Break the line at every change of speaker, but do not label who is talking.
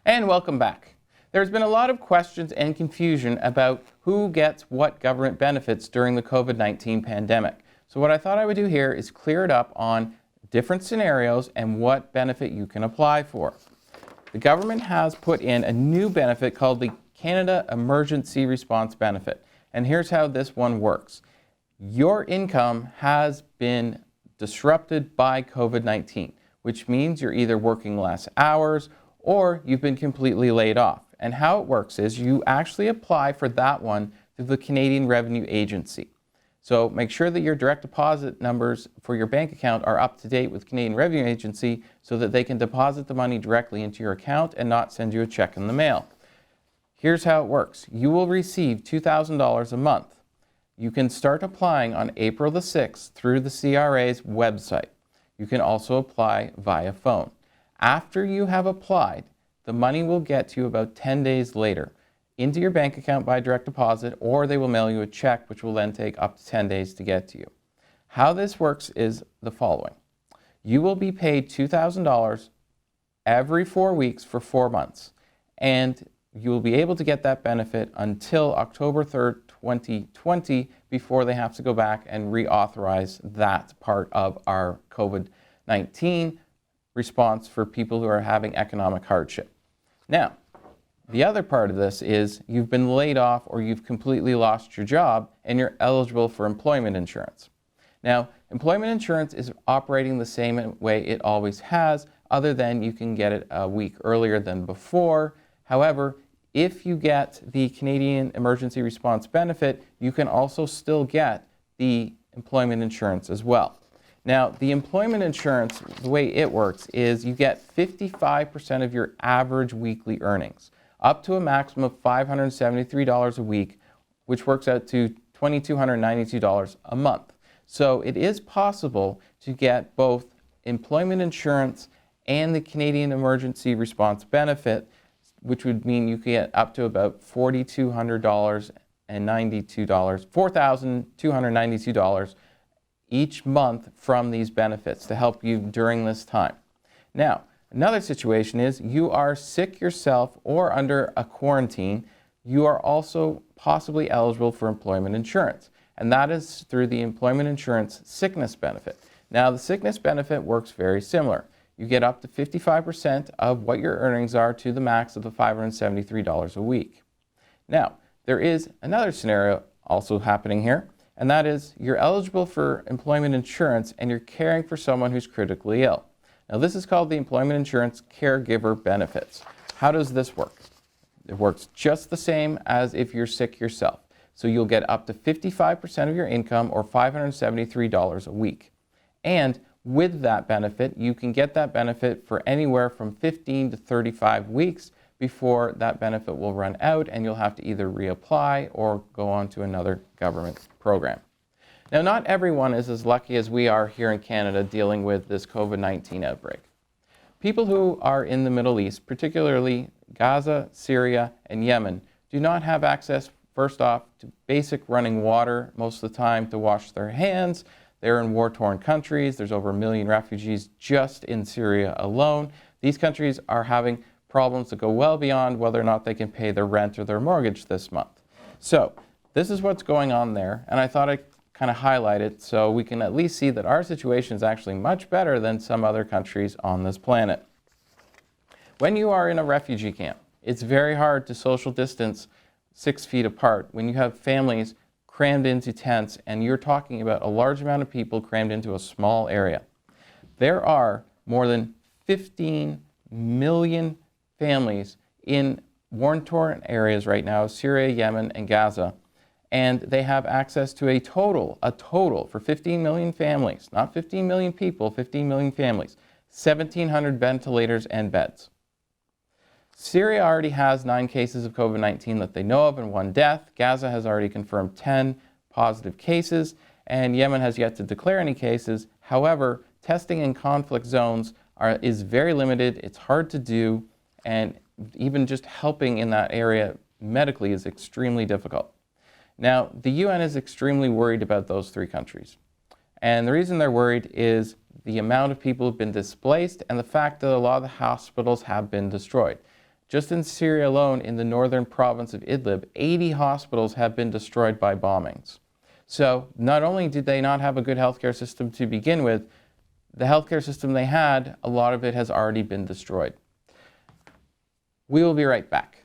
And welcome back. There's been a lot of questions and confusion about who gets what government benefits during the COVID-19 pandemic. So what I thought I would do here is clear it up on different scenarios and what benefit you can apply for. The government has put in a new benefit called the Canada Emergency Response Benefit. And here's how this one works. Your income has been disrupted by COVID-19, which means you're either working less hours or you've been completely laid off. And how it works is you actually apply for that one through the Canadian Revenue Agency. So make sure that your direct deposit numbers for your bank account are up to date with Canadian Revenue Agency so that they can deposit the money directly into your account and not send you a check in the mail. Here's how it works. You will receive $2,000 a month. You can start applying on April the 6th through the CRA's website. You can also apply via phone. After you have applied, the money will get to you about 10 days later into your bank account by direct deposit, or they will mail you a check, which will then take up to 10 days to get to you. How this works is the following. You will be paid $2,000 every 4 weeks for 4 months, and you will be able to get that benefit until October 3rd, 2020, before they have to go back and reauthorize that part of our COVID-19 response for people who are having economic hardship. Now, the other part of this is you've been laid off or you've completely lost your job and you're eligible for employment insurance. Now, employment insurance is operating the same way it always has, other than you can get it a week earlier than before. However, if you get the Canadian Emergency Response Benefit, you can also still get the employment insurance as well. Now, the employment insurance, the way it works is you get 55% of your average weekly earnings, up to a maximum of $573 a week, which works out to $2,292 a month. So it is possible to get both employment insurance and the Canadian Emergency Response Benefit, which would mean you could get up to about $4,292 each month from these benefits to help you during this time. Now, another situation is you are sick yourself or under a quarantine. You are also possibly eligible for employment insurance, and that is through the employment insurance sickness benefit. Now, the sickness benefit works very similar. You get up to 55% of what your earnings are to the max of the $573 a week. Now, there is another scenario also happening here, and that is you're eligible for employment insurance and you're caring for someone who's critically ill. Now, this is called the Employment Insurance Caregiver Benefits. How does this work? It works just the same as if you're sick yourself. So you'll get up to 55% of your income, or $573 a week. And with that benefit, you can get that benefit for anywhere from 15 to 35 weeks before that benefit will run out, and you'll have to either reapply or go on to another government program. Now, not everyone is as lucky as we are here in Canada dealing with this COVID-19 outbreak. People who are in the Middle East, particularly Gaza, Syria, and Yemen, do not have access, first off, to basic running water most of the time to wash their hands. They're in war-torn countries. There's over 1 million refugees just in Syria alone. These countries are having problems that go well beyond whether or not they can pay their rent or their mortgage this month. So this is what's going on there, and I thought I'd kind of highlight it so we can at least see that our situation is actually much better than some other countries on this planet. When you are in a refugee camp, it's very hard to social distance 6 feet apart when you have families crammed into tents and you're talking about a large amount of people crammed into a small area. There are more than 15 million families in war-torn areas right now, Syria, Yemen, and Gaza, and they have access to a total for 15 million families, not 15 million people, 15 million families, 1,700 ventilators and beds. Syria already has 9 cases of COVID-19 that they know of and 1 death. Gaza has already confirmed 10 positive cases, and Yemen has yet to declare any cases. However, testing in conflict zones is very limited. It's hard to do, and even just helping in that area medically is extremely difficult. Now, the UN is extremely worried about those 3 countries. And the reason they're worried is the amount of people who've been displaced and the fact that a lot of the hospitals have been destroyed. Just in Syria alone, in the northern province of Idlib, 80 hospitals have been destroyed by bombings. So not only did they not have a good healthcare system to begin with, the healthcare system they had, a lot of it has already been destroyed. We will be right back.